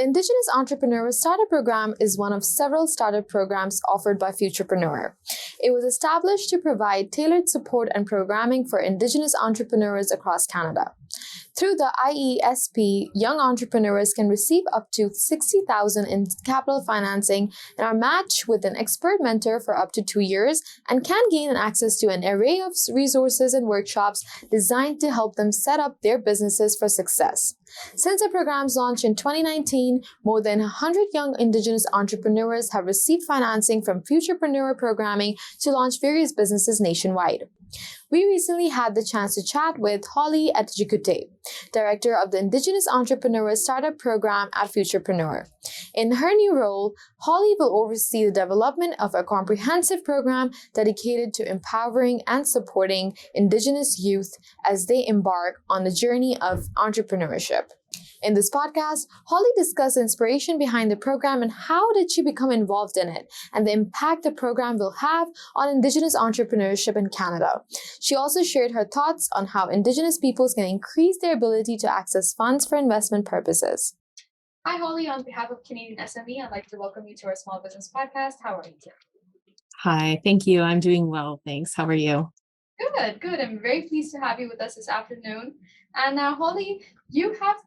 The Indigenous Entrepreneur Startup Program is one of several startup programs offered by Futurpreneur. It was established to provide tailored support and programming for Indigenous entrepreneurs across Canada. Through the IESP, young entrepreneurs can receive up to $60,000 in capital financing and are matched with an expert mentor for up to 2 years and can gain access to an array of resources and workshops designed to help them set up their businesses for success. Since the program's launch in 2019, more than 100 young Indigenous entrepreneurs have received financing from Futurpreneur programming to launch various businesses nationwide. We recently had the chance to chat with Holly Atjecoutay, Director of the Indigenous Entrepreneur Startup Program at Futurpreneur. In her new role, Holly will oversee the development of a comprehensive program dedicated to empowering and supporting Indigenous youth as they embark on the journey of entrepreneurship. In this podcast, Holly discussed the inspiration behind the program and how did she become involved in it, and the impact the program will have on Indigenous entrepreneurship in Canada. She also shared her thoughts on how Indigenous peoples can increase their ability to access funds for investment purposes. Hi, Holly. On behalf of Canadian SME, I'd like to welcome you to our Small Business Podcast. How are you today? Hi, thank you. I'm doing well, thanks. How are you? Good. I'm very pleased to have you with us this afternoon. And now, Holly, you have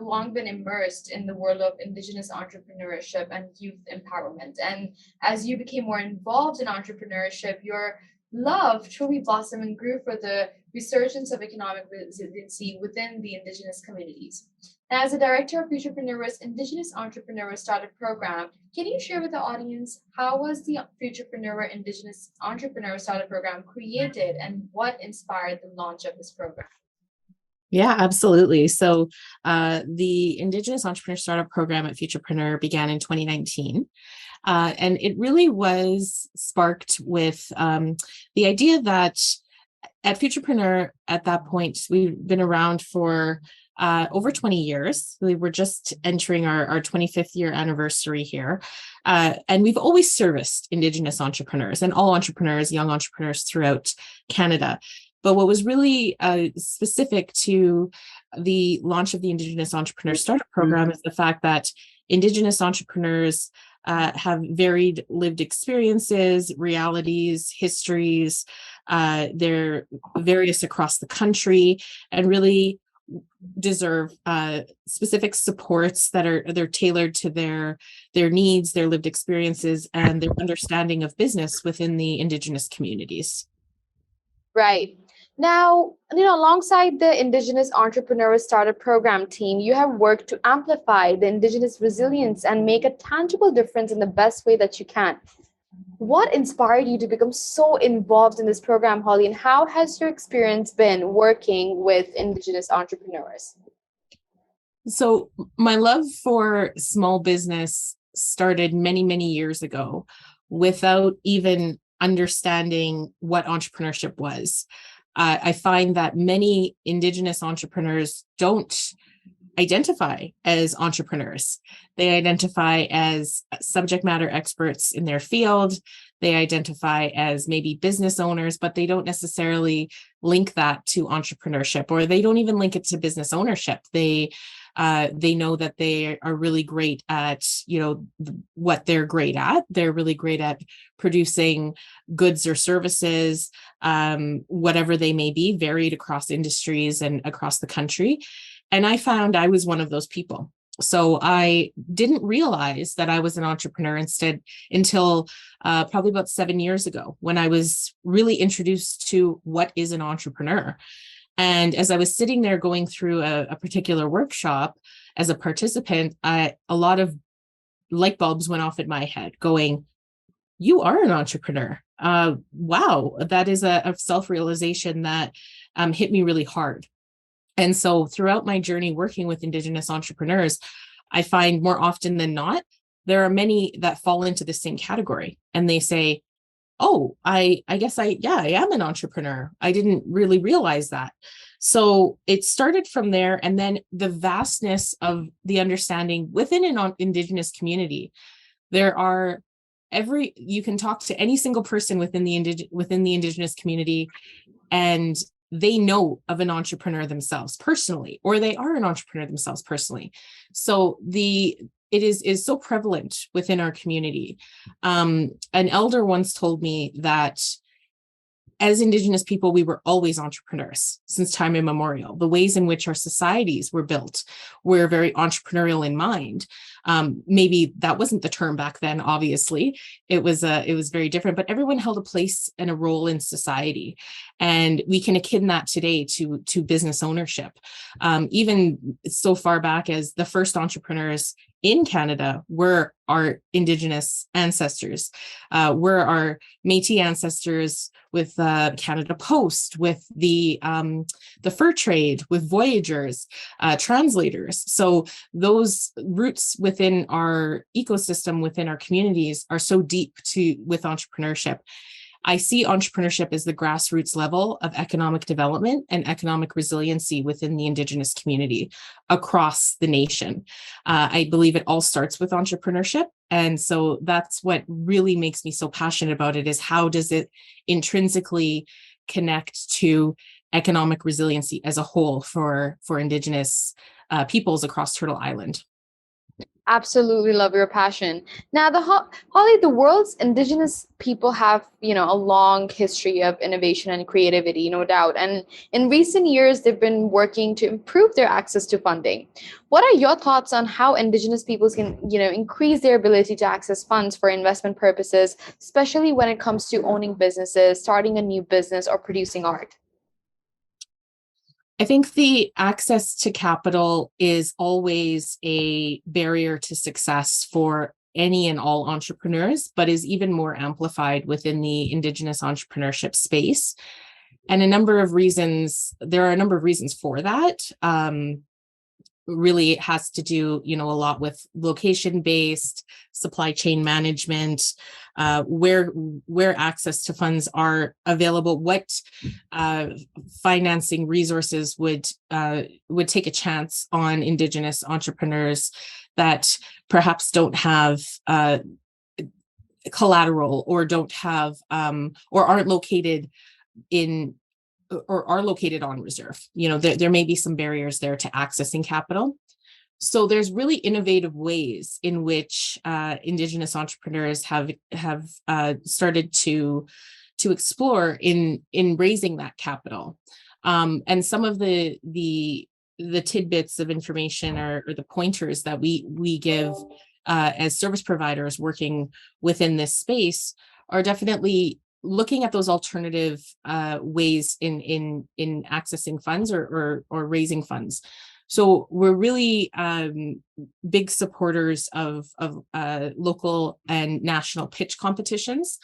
long been immersed in the world of Indigenous entrepreneurship and youth empowerment. And as you became more involved in entrepreneurship, your love truly blossomed and grew for the resurgence of economic resiliency within the Indigenous communities. Now, as a director of Futurepreneur's Indigenous Entrepreneur Startup Program, can you share with the audience how was the Futurepreneur Indigenous Entrepreneur Startup Program created and what inspired the launch of this program? Yeah, absolutely. So the Indigenous Entrepreneur Startup Program at Futurepreneur began in 2019. And it really was sparked with the idea that at Futurepreneur, at that point, we've been around for over 20 years. We were just entering our 25th year anniversary here. And we've always serviced Indigenous entrepreneurs and all entrepreneurs, young entrepreneurs throughout Canada. But what was really specific to the launch of the Indigenous Entrepreneur Startup Program is the fact that Indigenous entrepreneurs have varied lived experiences, realities, histories. They're various across the country and really deserve specific supports they're tailored to their needs, their lived experiences, and their understanding of business within the Indigenous communities. Right. Now, alongside the Indigenous Entrepreneur Startup Program team, you have worked to amplify the Indigenous resilience and make a tangible difference in the best way that you can. What inspired you to become so involved in this program, Holly, and how has your experience been working with Indigenous entrepreneurs? So my love for small business started many, many years ago without even understanding what entrepreneurship was. I find that many Indigenous entrepreneurs don't identify as entrepreneurs. They identify as subject matter experts in their field. They identify as maybe business owners, but they don't necessarily link that to entrepreneurship, or they don't even link it to business ownership. They know that they are really great at, what they're great at. They're really great at producing goods or services, whatever they may be, varied across industries and across the country. And I found I was one of those people. So I didn't realize that I was an entrepreneur until probably about 7 years ago, when I was really introduced to what is an entrepreneur. And as I was sitting there going through a particular workshop as a participant, a lot of light bulbs went off in my head going, you are an entrepreneur. Wow, that is a self-realization that hit me really hard. And so throughout my journey working with Indigenous entrepreneurs, I find more often than not, there are many that fall into the same category. And they say, oh, I guess I am an entrepreneur. I didn't really realize that. So it started from there. And then the vastness of the understanding within an Indigenous community, you can talk to any single person within the Indigenous community, and they know of an entrepreneur themselves personally, or they are an entrepreneur themselves personally. So it is so prevalent within our community. An elder once told me that as Indigenous people, we were always entrepreneurs since time immemorial. The ways in which our societies were built were very entrepreneurial in mind. Maybe that wasn't the term back then, obviously. It was very different, but everyone held a place and a role in society. And we can akin that today to business ownership. Even so far back as the first entrepreneurs in Canada were our Indigenous ancestors, were our Métis ancestors with Canada Post, with the fur trade, with voyageurs, translators. So those roots within our ecosystem, within our communities, are so deep with entrepreneurship. I see entrepreneurship as the grassroots level of economic development and economic resiliency within the Indigenous community across the nation. I believe it all starts with entrepreneurship. And so that's what really makes me so passionate about it, is how does it intrinsically connect to economic resiliency as a whole for Indigenous peoples across Turtle Island. Absolutely love your passion. Now, Holly, the world's Indigenous people have, a long history of innovation and creativity, no doubt. And in recent years, they've been working to improve their access to funding. What are your thoughts on how Indigenous peoples can, increase their ability to access funds for investment purposes, especially when it comes to owning businesses, starting a new business, or producing art? I think the access to capital is always a barrier to success for any and all entrepreneurs, but is even more amplified within the Indigenous entrepreneurship space. And there are a number of reasons for that. Really, it has to do, a lot with location-based supply chain management, where access to funds are available, what financing resources would take a chance on Indigenous entrepreneurs that perhaps don't have collateral, or don't have or aren't located in, or are located on reserve. There may be some barriers there to accessing capital. So there's really innovative ways in which Indigenous entrepreneurs have started to explore in raising that capital. And some of the tidbits of information or the pointers that we give as service providers working within this space are definitely looking at those alternative ways in accessing funds or raising funds. So we're really big supporters of local and national pitch competitions.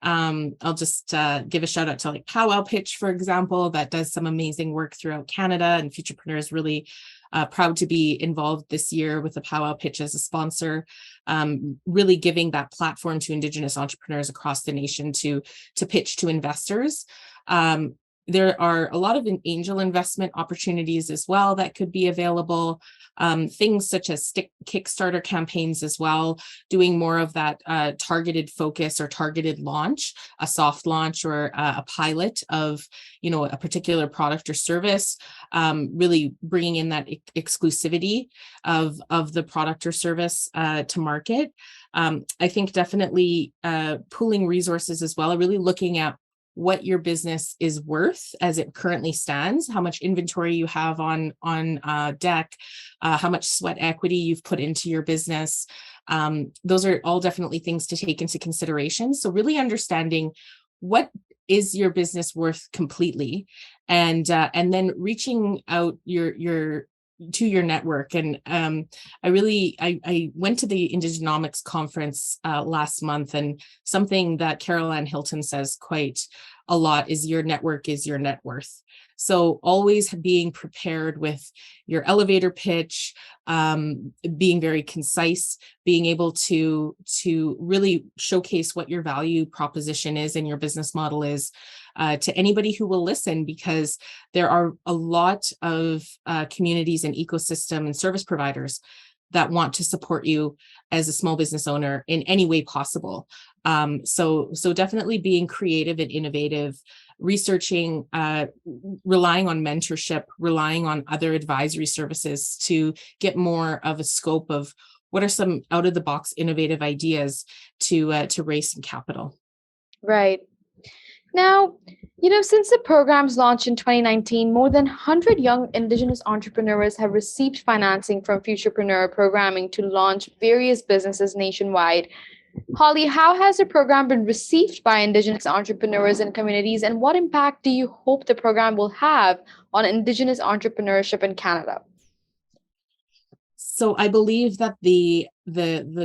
I'll just give a shout out to Powwow Pitch, for example, that does some amazing work throughout Canada, and Futurpreneur is really proud to be involved this year with the Powwow Pitch as a sponsor, really giving that platform to Indigenous entrepreneurs across the nation to pitch to investors. There are a lot of angel investment opportunities as well that could be available. Things such as Kickstarter campaigns as well, doing more of that targeted focus or targeted launch, a soft launch or a pilot of, a particular product or service, really bringing in that exclusivity of the product or service to market. I think definitely pooling resources as well, really looking at what your business is worth as it currently stands, how much inventory you have on deck, how much sweat equity you've put into your business. Those are all definitely things to take into consideration. So really understanding what is your business worth completely, and then reaching out to your network. And I went to the Indigenomics conference last month, and something that Carol Ann Hilton says quite a lot is your network is your net worth. So always being prepared with your elevator pitch, being very concise, being able to really showcase what your value proposition is and your business model is to anybody who will listen, because there are a lot of communities and ecosystem and service providers that want to support you as a small business owner in any way possible. So definitely being creative and innovative researching, relying on mentorship, relying on other advisory services to get more of a scope of what are some out of the box innovative ideas to raise some capital. Right. Now, since the program's launched in 2019, more than 100 young Indigenous entrepreneurs have received financing from Futurepreneur programming to launch various businesses nationwide. Holly, how has the program been received by Indigenous entrepreneurs and communities, and what impact do you hope the program will have on Indigenous entrepreneurship in Canada? So I believe that the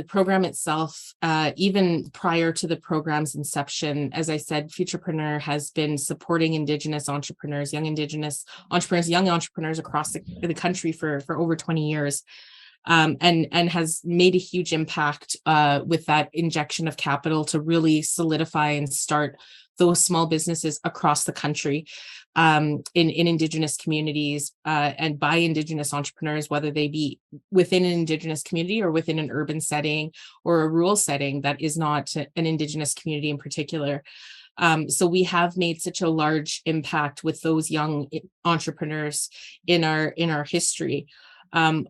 program itself, even prior to the program's inception, as I said, Futurepreneur has been supporting Indigenous entrepreneurs, young entrepreneurs across the country for over 20 years. And has made a huge impact with that injection of capital to really solidify and start those small businesses across the country in Indigenous communities and by Indigenous entrepreneurs, whether they be within an Indigenous community or within an urban setting or a rural setting that is not an Indigenous community in particular. So we have made such a large impact with those young entrepreneurs in our history.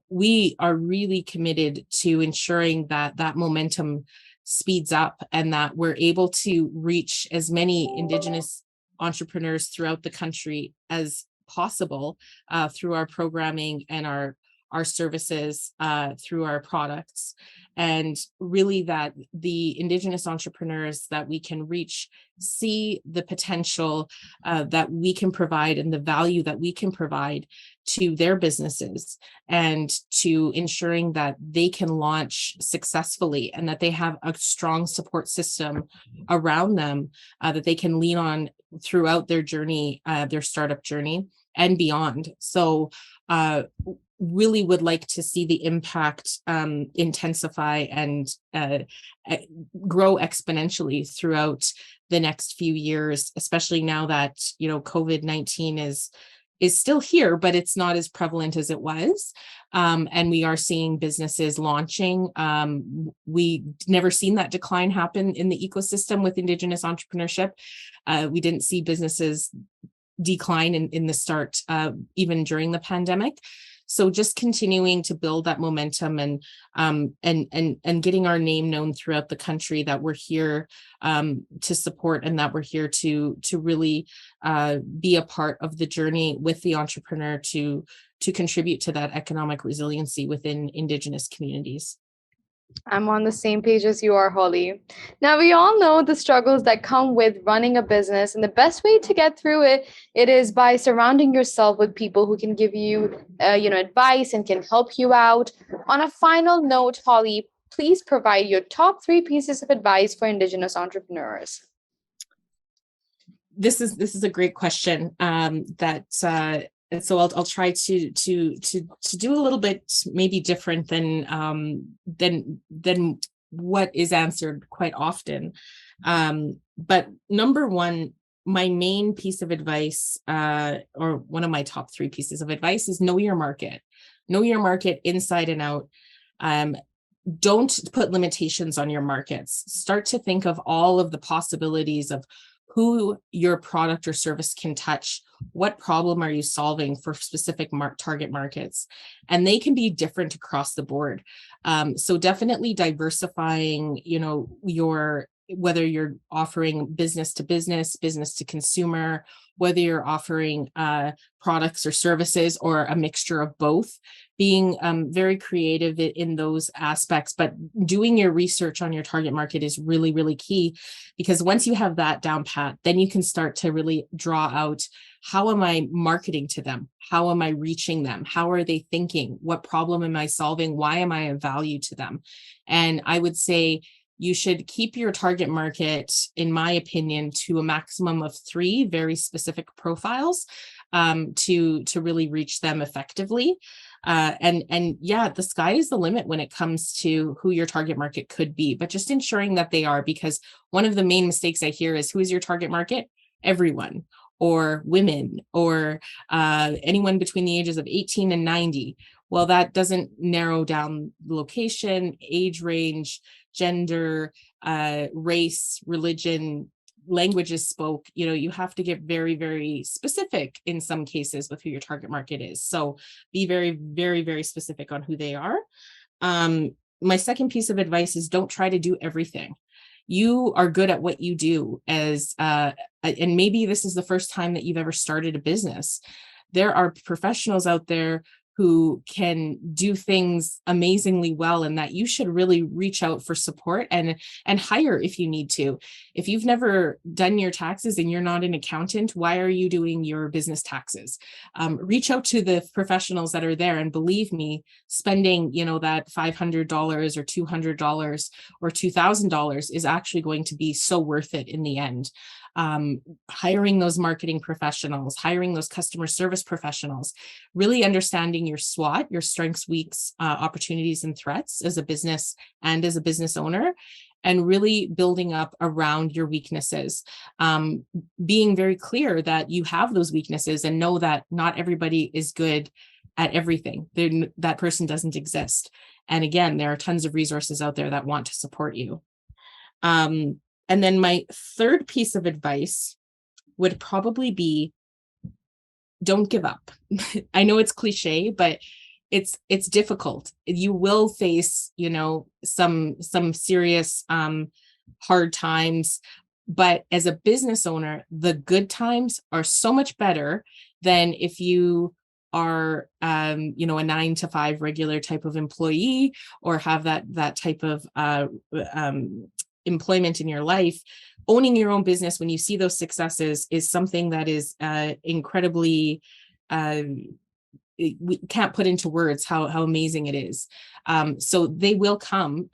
We are really committed to ensuring that momentum speeds up and that we're able to reach as many Indigenous entrepreneurs throughout the country as possible through our programming and our services, through our products, and really that the Indigenous entrepreneurs that we can reach see the potential that we can provide and the value that we can provide to their businesses, and to ensuring that they can launch successfully and that they have a strong support system around them that they can lean on throughout their journey, their startup journey and beyond. So really would like to see the impact intensify and grow exponentially throughout the next few years, especially now that COVID-19 is still here, but it's not as prevalent as it was. And we are seeing businesses launching. We never seen that decline happen in the ecosystem with Indigenous entrepreneurship. We didn't see businesses decline in the start, even during the pandemic. So just continuing to build that momentum and getting our name known throughout the country, that we're here to support and that we're here to really be a part of the journey with the entrepreneur to contribute to that economic resiliency within Indigenous communities. I'm on the same page as you are, Holly. Now, we all know the struggles that come with running a business, and the best way to get through it is by surrounding yourself with people who can give you, advice and can help you out. On a final note, Holly, please provide your top 3 pieces of advice for Indigenous entrepreneurs. This is a great question. So I'll try to do a little bit maybe different than what is answered quite often. But number one, my main piece of advice, or one of my top 3 pieces of advice, is know your market. Know your market inside and out. Don't put limitations on your markets. Start to think of all of the possibilities of who your product or service can touch. What problem are you solving for specific target markets? And they can be different across the board. So definitely diversifying, whether you're offering business to business, business to consumer, whether you're offering products or services or a mixture of both, being very creative in those aspects. But doing your research on your target market is really, really key, because once you have that down pat, then you can start to really draw out, how am I marketing to them? How am I reaching them? How are they thinking? What problem am I solving? Why am I of value to them? And I would say you should keep your target market, in my opinion, to a maximum of 3 very specific profiles to really reach them effectively. And yeah, the sky is the limit when it comes to who your target market could be, but just ensuring that they are, because one of the main mistakes I hear is, who is your target market? Everyone, or women, or anyone between the ages of 18 and 90. Well, that doesn't narrow down location, age range, gender, race, religion, language is spoke. You have to get very, very specific in some cases with who your target market is. So be very, very, very specific on who they are. My second piece of advice is don't try to do everything. You are good at what you do and maybe this is the first time that you've ever started a business. There are professionals out there who can do things amazingly well, and that you should really reach out for support and hire if you need to. If you've never done your taxes and you're not an accountant, why are you doing your business taxes? Reach out to the professionals that are there, and believe me, spending that $500 or $200 or $2,000 is actually going to be so worth it in the end. Hiring those marketing professionals, hiring those customer service professionals, really understanding your SWOT, your strengths, weaks, opportunities, and threats as a business and as a business owner, and really building up around your weaknesses. Being very clear that you have those weaknesses and know that not everybody is good at everything. That person doesn't exist. And again, there are tons of resources out there that want to support you. And then my third piece of advice would probably be, don't give up. I know it's cliche, but it's difficult. You will face, some serious hard times, but as a business owner, the good times are so much better than if you are a 9-to-5 regular type of employee, or have that type of employment in your life. Owning your own business when you see those successes is something that is incredibly, we can't put into words how amazing it is. So they will come,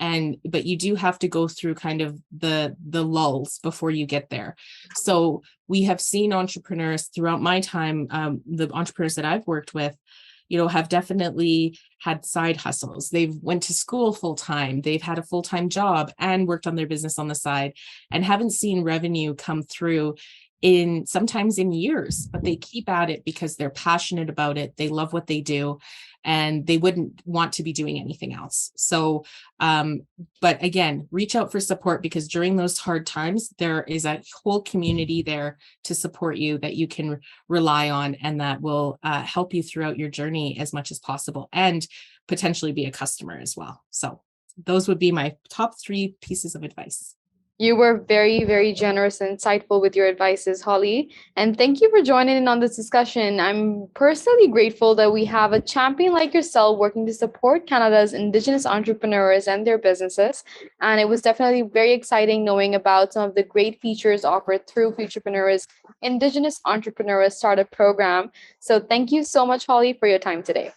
but you do have to go through kind of the lulls before you get there. So we have seen entrepreneurs throughout my time, the entrepreneurs that I've worked with, have definitely had side hustles. They've went to school full time. They've had a full-time job and worked on their business on the side, and haven't seen revenue come through sometimes in years, but they keep at it because they're passionate about it. They love what they do, and they wouldn't want to be doing anything else. So, but again, reach out for support, because during those hard times, there is a whole community there to support you that you can rely on, and that will help you throughout your journey as much as possible, and potentially be a customer as well. So those would be my top 3 pieces of advice. You were very, very generous and insightful with your advices, Holly. And thank you for joining in on this discussion. I'm personally grateful that we have a champion like yourself working to support Canada's Indigenous entrepreneurs and their businesses. And it was definitely very exciting knowing about some of the great features offered through Futurepreneur's Indigenous Entrepreneur Startup Program. So thank you so much, Holly, for your time today.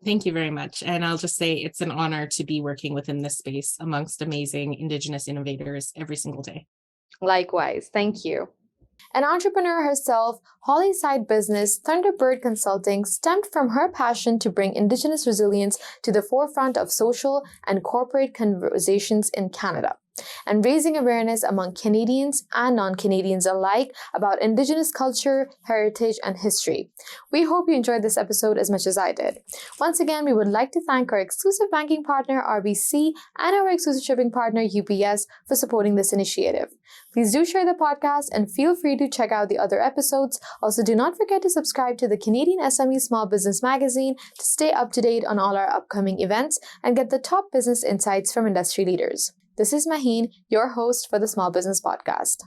Thank you very much. And I'll just say it's an honor to be working within this space amongst amazing Indigenous innovators every single day. Likewise. Thank you. An entrepreneur herself, Holly's side business, Thunderbird Consulting, stemmed from her passion to bring Indigenous resilience to the forefront of social and corporate conversations in Canada, and raising awareness among Canadians and non-Canadians alike about Indigenous culture, heritage, and history. We hope you enjoyed this episode as much as I did. Once again, we would like to thank our exclusive banking partner, RBC, and our exclusive shipping partner, UPS, for supporting this initiative. Please do share the podcast and feel free to check out the other episodes. Also, do not forget to subscribe to the Canadian SME Small Business Magazine to stay up to date on all our upcoming events and get the top business insights from industry leaders. This is Maheen, your host for the Small Business Podcast.